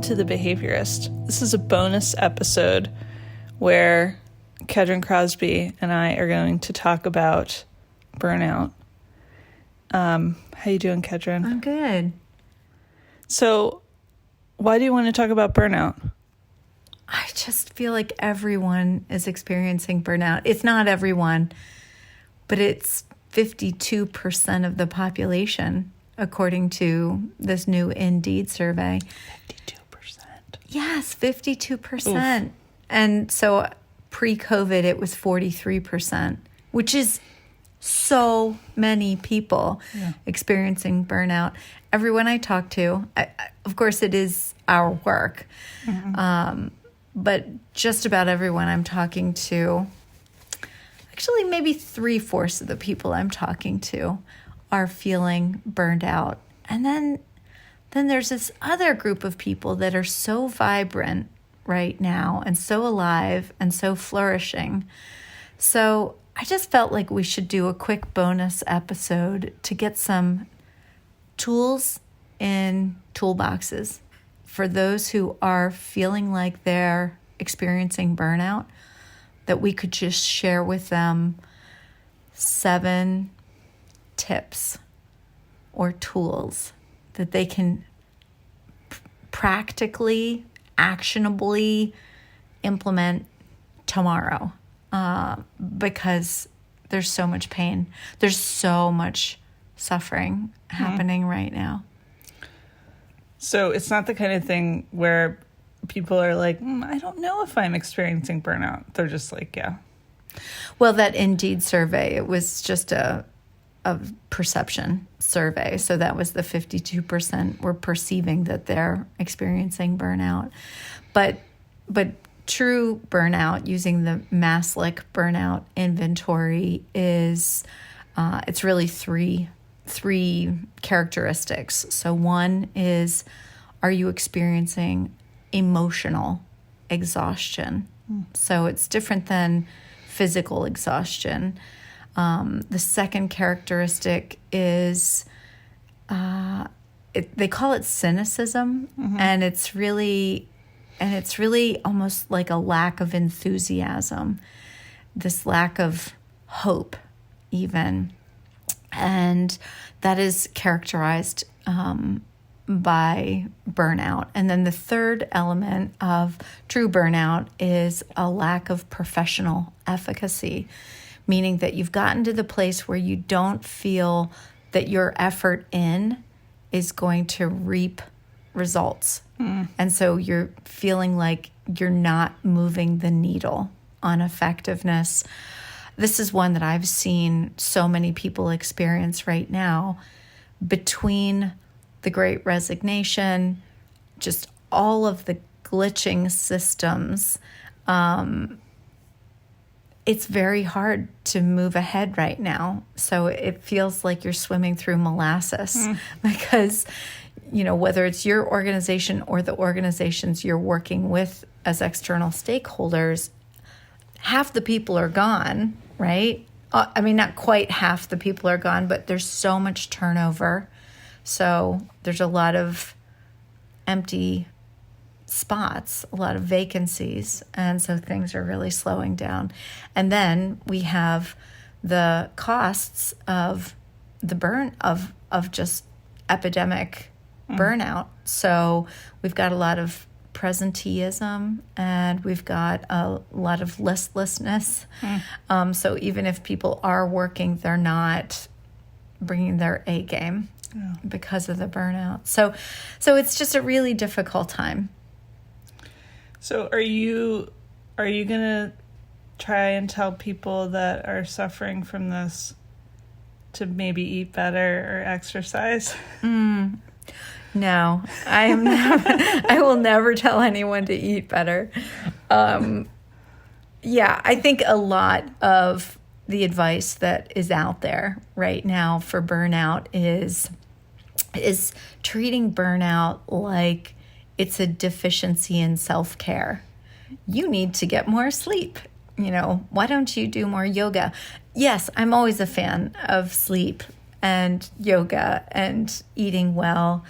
to The Behaviorist. This is a bonus episode where Kedren Crosby and I are going to talk about burnout. How you doing, Kedren? I'm good. So, why do you want to talk about burnout? I just feel like everyone is experiencing burnout. It's not everyone, but it's 52% of the population, according to this new Indeed survey. 52%. Yes, 52%. Oof. And so pre-COVID, it was 43%, which is so many people experiencing burnout. Everyone I talk to, of course, it is our work, but just about everyone I'm talking to, actually maybe 3/4 of the people I'm talking to are feeling burned out. And then there's this other group of people that are so vibrant right now and so alive and so flourishing. So I just felt like we should do a quick bonus episode to get some tools in toolboxes for those who are feeling like they're experiencing burnout, that we could just share with them 7 tips or tools that they can practically, actionably implement tomorrow. Because there's so much pain. There's so much suffering happening right now. So it's not the kind of thing where people are like, I don't know if I'm experiencing burnout. They're just like, yeah. Well, that Indeed survey, it was just a perception survey. So that was the 52% were perceiving that they're experiencing burnout. But true burnout, using the Maslick burnout inventory, is it's really three characteristics. So one is, are you experiencing emotional exhaustion? So it's different than physical exhaustion. The second characteristic is they call it cynicism, and it's really almost like a lack of enthusiasm, this lack of hope even. And that is characterized by burnout. And then the third element of true burnout is a lack of professional efficacy, meaning that you've gotten to the place where you don't feel that your effort in is going to reap results. And so you're feeling like you're not moving the needle on effectiveness. This is one that I've seen so many people experience right now between the Great Resignation, just all of the glitching systems. It's very hard to move ahead right now. So it feels like you're swimming through molasses because, whether it's your organization or the organizations you're working with as external stakeholders, half the people are gone, right? Not quite half the people are gone, but there's so much turnover. So there's a lot of empty spots, a lot of vacancies, and so things are really slowing down. And then we have the costs of the of just epidemic burnout. So we've got a lot of presenteeism, and we've got a lot of listlessness. So even if people are working, they're not bringing their A game because of the burnout. So it's just a really difficult time. So are you going to try and tell people that are suffering from this to maybe eat better or exercise? No, I am never, I will never tell anyone to eat better. I think a lot of the advice that is out there right now for burnout is treating burnout like it's a deficiency in self-care. You need to get more sleep. Why don't you do more yoga? Yes, I'm always a fan of sleep and yoga and eating well.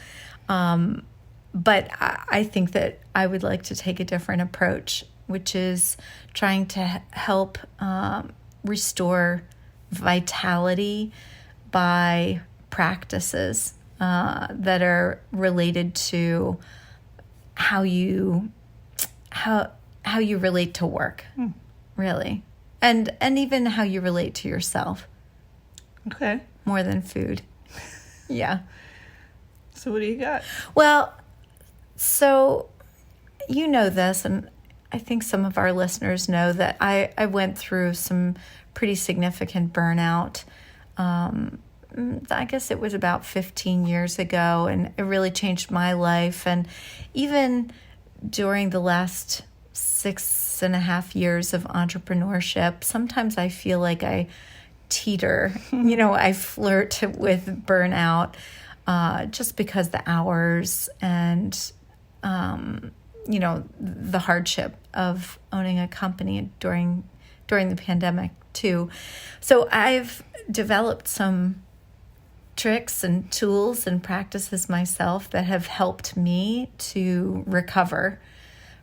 But I think that I would like to take a different approach, which is trying to help restore vitality by practices that are related to how you relate to work, really, and even how you relate to yourself. Okay. More than food. Yeah. So what do you got? Well, so you know this, and I think some of our listeners know that I went through some pretty significant burnout. I guess it was about 15 years ago, and it really changed my life. And even during the last 6.5 years of entrepreneurship, sometimes I feel like I teeter, I flirt with burnout just because the hours and, the hardship of owning a company during the pandemic too. So I've developed some tricks and tools and practices myself that have helped me to recover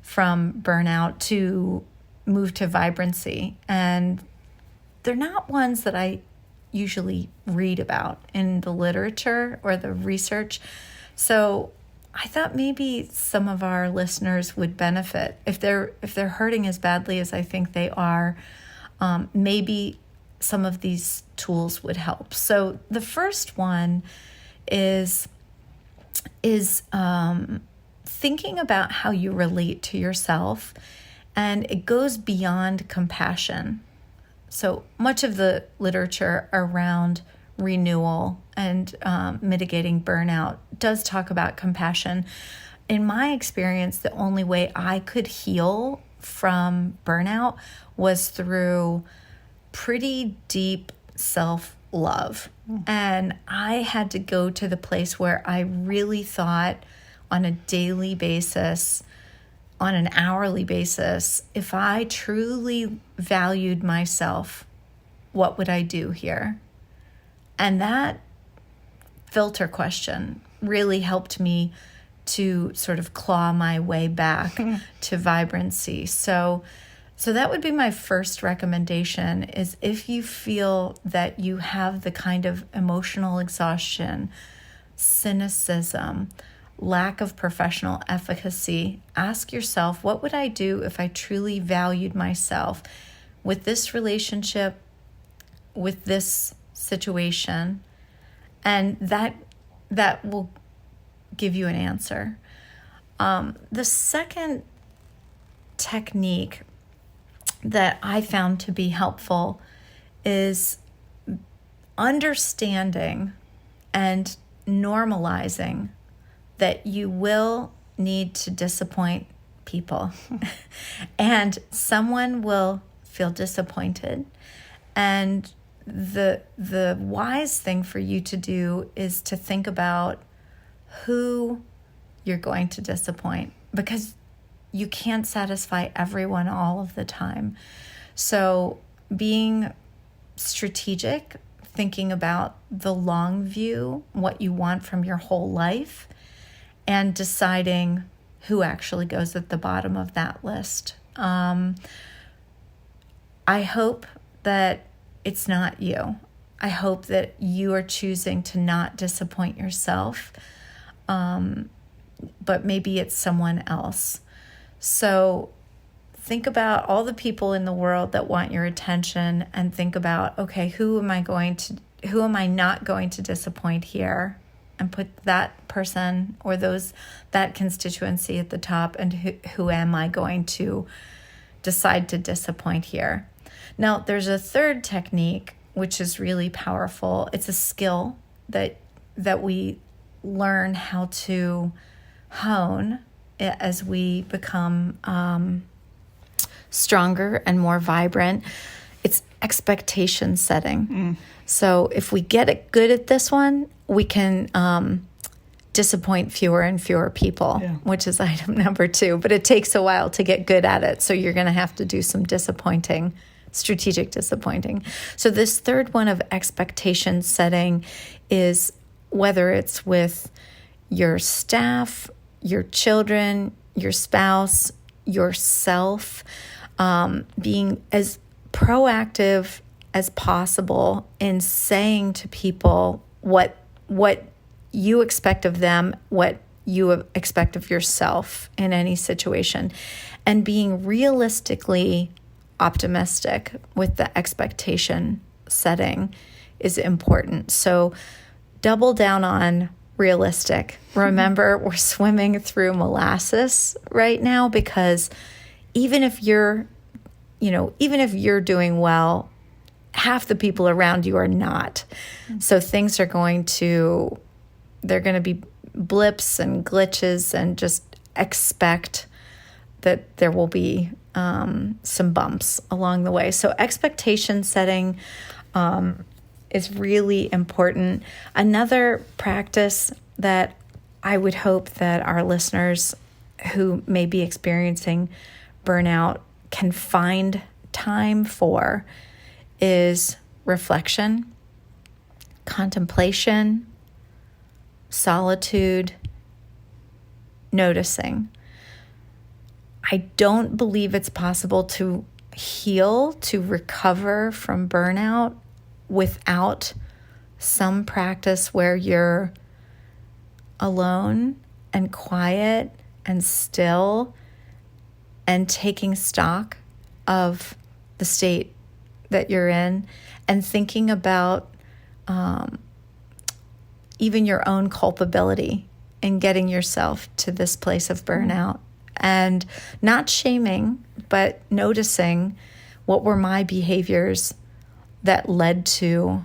from burnout, to move to vibrancy. And they're not ones that I usually read about in the literature or the research. So I thought maybe some of our listeners would benefit if they're hurting as badly as I think they are. Maybe some of these tools would help. So the first one is thinking about how you relate to yourself, and it goes beyond compassion. So much of the literature around renewal and mitigating burnout does talk about compassion. In my experience, the only way I could heal from burnout was through pretty deep self-love. And I had to go to the place where I really thought on a daily basis, on an hourly basis, if I truly valued myself, what would I do here? And that filter question really helped me to sort of claw my way back to vibrancy. So that would be my first recommendation, is if you feel that you have the kind of emotional exhaustion, cynicism, lack of professional efficacy, ask yourself, what would I do if I truly valued myself with this relationship, with this situation? And that will give you an answer. The second technique that I found to be helpful is understanding and normalizing that you will need to disappoint people and someone will feel disappointed. And the wise thing for you to do is to think about who you're going to disappoint, because you can't satisfy everyone all of the time. So being strategic, thinking about the long view, what you want from your whole life, and deciding who actually goes at the bottom of that list. I hope that it's not you. I hope that you are choosing to not disappoint yourself, but maybe it's someone else. So think about all the people in the world that want your attention, and think about, okay, who am I not going to disappoint here? And put that person or that constituency at the top, and who am I going to decide to disappoint here? Now, there's a third technique, which is really powerful. It's a skill that we learn how to hone as we become stronger and more vibrant. It's expectation setting. So if we get it good at this one, we can disappoint fewer and fewer people, which is item number 2. But it takes a while to get good at it. So you're going to have to do some strategic disappointing. So this third one of expectation setting is whether it's with your staff, your children, your spouse, yourself, being as proactive as possible in saying to people what you expect of them, what you expect of yourself in any situation, and being realistically optimistic with the expectation setting is important. So double down on realistic. Remember, we're swimming through molasses right now, because even if you're doing well, half the people around you are not. So things are going to be blips and glitches, and just expect that there will be some bumps along the way. So expectation setting is really important. Another practice that I would hope that our listeners who may be experiencing burnout can find time for is reflection, contemplation, solitude, noticing. I don't believe it's possible to heal, to recover from burnout without some practice where you're alone and quiet and still and taking stock of the state that you're in, and thinking about even your own culpability in getting yourself to this place of burnout. And not shaming, but noticing what were my behaviors that led to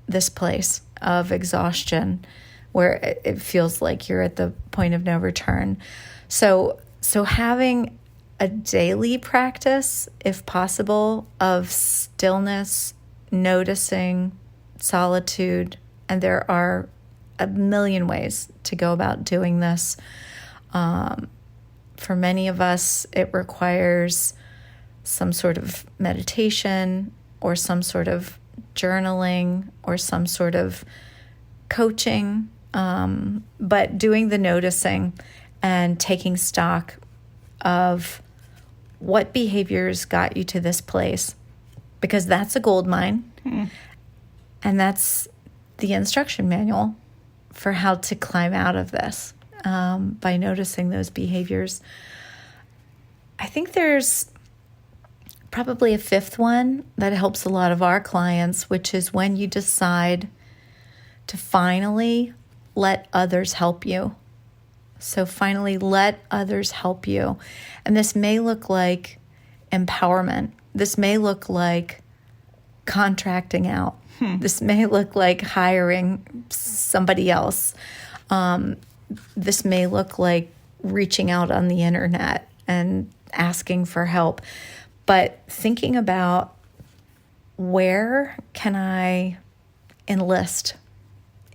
this place of exhaustion where it feels like you're at the point of no return. So having a daily practice, if possible, of stillness, noticing, solitude, and there are a million ways to go about doing this. For many of us, it requires some sort of meditation or some sort of journaling or some sort of coaching, but doing the noticing and taking stock of what behaviors got you to this place, because that's a gold mine. And that's the instruction manual for how to climb out of this. By noticing those behaviors. I think there's probably a fifth one that helps a lot of our clients, which is when you decide to finally let others help you. So finally let others help you. And this may look like empowerment. This may look like contracting out. This may look like hiring somebody else. This may look like reaching out on the internet and asking for help, but thinking about where can I enlist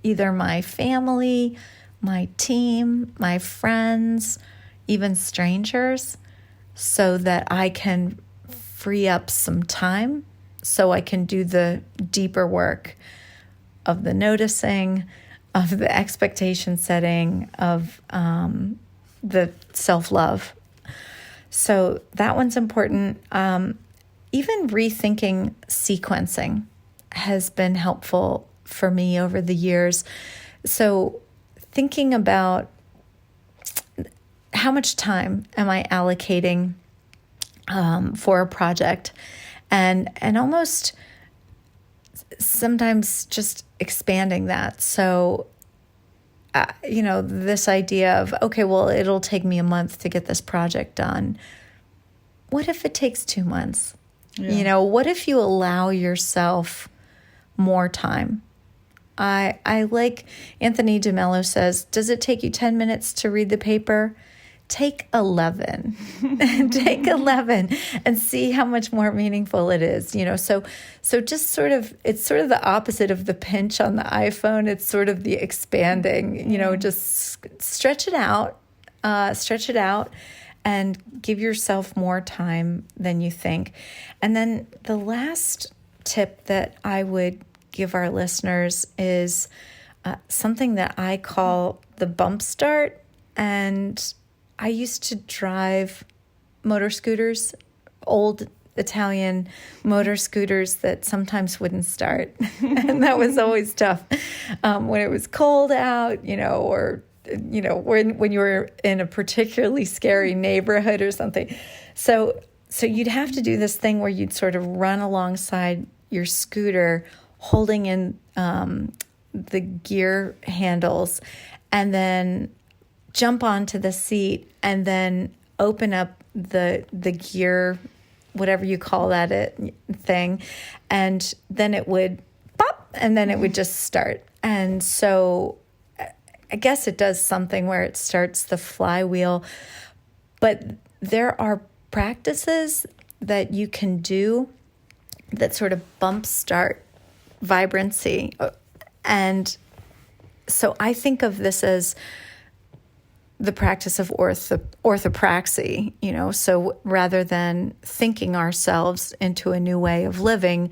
either my family, my team, my friends, even strangers, so that I can free up some time so I can do the deeper work of the noticing, of the expectation setting, of the self-love. So that one's important. Even rethinking sequencing has been helpful for me over the years. So thinking about how much time am I allocating for a project, and almost sometimes just expanding that. So, this idea of, okay, well, it'll take me a month to get this project done. What if it takes 2 months? Yeah. What if you allow yourself more time? I like Anthony DeMello says, does it take you 10 minutes to read the paper? Take 11. Take 11 and see how much more meaningful it is. So just it's sort of the opposite of the pinch on the iPhone. It's sort of the expanding, just stretch it out and give yourself more time than you think. And then the last tip that I would give our listeners is something that I call the bump start And I used to drive motor scooters, old Italian motor scooters that sometimes wouldn't start. And that was always tough when it was cold out, or, when you were in a particularly scary neighborhood or something. So you'd have to do this thing where you'd sort of run alongside your scooter, holding in the gear handles, and then jump onto the seat, and then open up the gear, whatever you call that thing, and then it would pop, and then it would just start. And so I guess it does something where it starts the flywheel. But there are practices that you can do that sort of bump start vibrancy. And so I think of this as the practice of orthopraxy, so rather than thinking ourselves into a new way of living,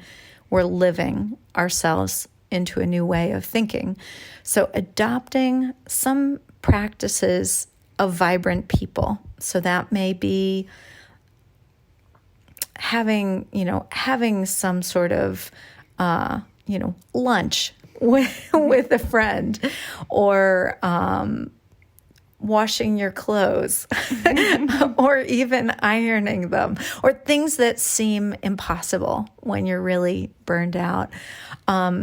we're living ourselves into a new way of thinking. So adopting some practices of vibrant people. So that may be having some sort of, lunch with a friend, or washing your clothes, or even ironing them, or things that seem impossible when you're really burned out.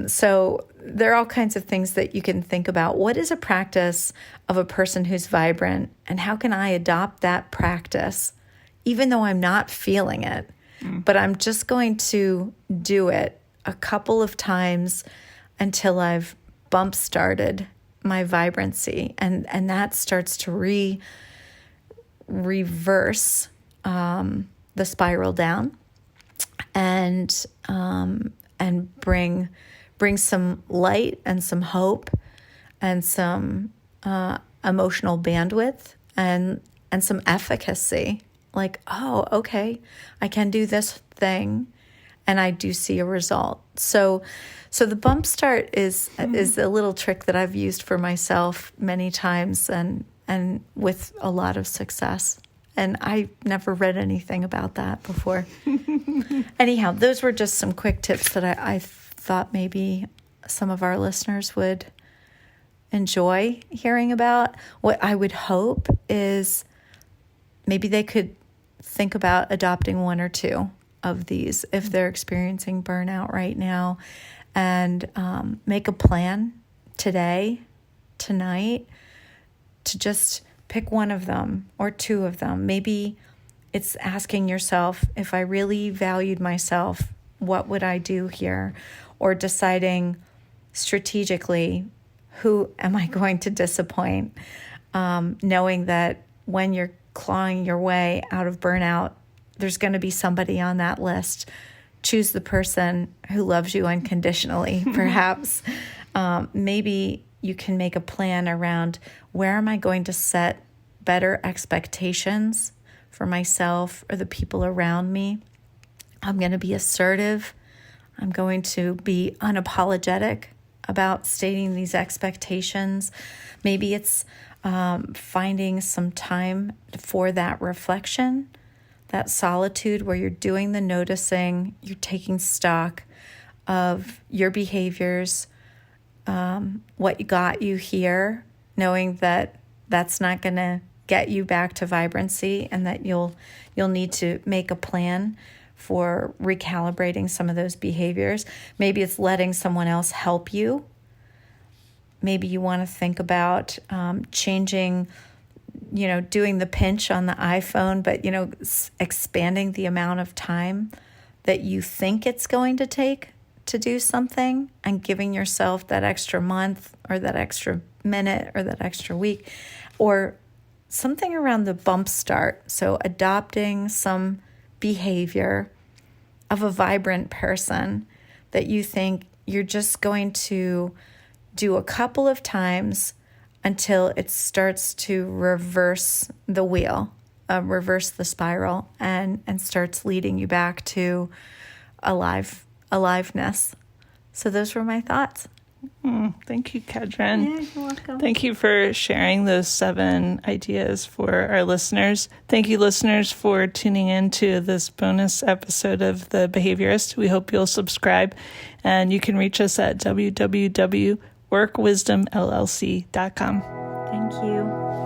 So there are all kinds of things that you can think about. What is a practice of a person who's vibrant, and how can I adopt that practice, even though I'm not feeling it, but I'm just going to do it a couple of times until I've bump started my vibrancy, and that starts to reverse the spiral down, and bring some light and some hope and some emotional bandwidth and some efficacy. Like, oh, okay, I can do this thing, and I do see a result. So the bump start is a little trick that I've used for myself many times, and with a lot of success. And I never read anything about that before. Anyhow, those were just some quick tips that I thought maybe some of our listeners would enjoy hearing about. What I would hope is maybe they could think about adopting one or two of these if they're experiencing burnout right now, and make a plan today, tonight, to just pick one of them or two of them. Maybe it's asking yourself, if I really valued myself, what would I do here? Or deciding strategically, who am I going to disappoint? Knowing that when you're clawing your way out of burnout, there's going to be somebody on that list. Choose the person who loves you unconditionally, perhaps. Maybe you can make a plan around, where am I going to set better expectations for myself or the people around me? I'm going to be assertive. I'm going to be unapologetic about stating these expectations. Maybe it's finding some time for that reflection, that solitude where you're doing the noticing, you're taking stock of your behaviors, what got you here, knowing that that's not going to get you back to vibrancy, and that you'll need to make a plan for recalibrating some of those behaviors. Maybe it's letting someone else help you. Maybe you want to think about changing, doing the pinch on the iPhone, but, expanding the amount of time that you think it's going to take to do something, and giving yourself that extra month or that extra minute or that extra week, or something around the bump start. So adopting some behavior of a vibrant person that you think you're just going to do a couple of times until it starts to reverse the wheel, reverse the spiral, and starts leading you back to aliveness. So those were my thoughts. Thank you, Kedren. Yeah, you're welcome. Thank you for sharing those 7 ideas for our listeners. Thank you, listeners, for tuning in to this bonus episode of The Behaviorist. We hope you'll subscribe, and you can reach us at www.workwisdomllc.com. Thank you.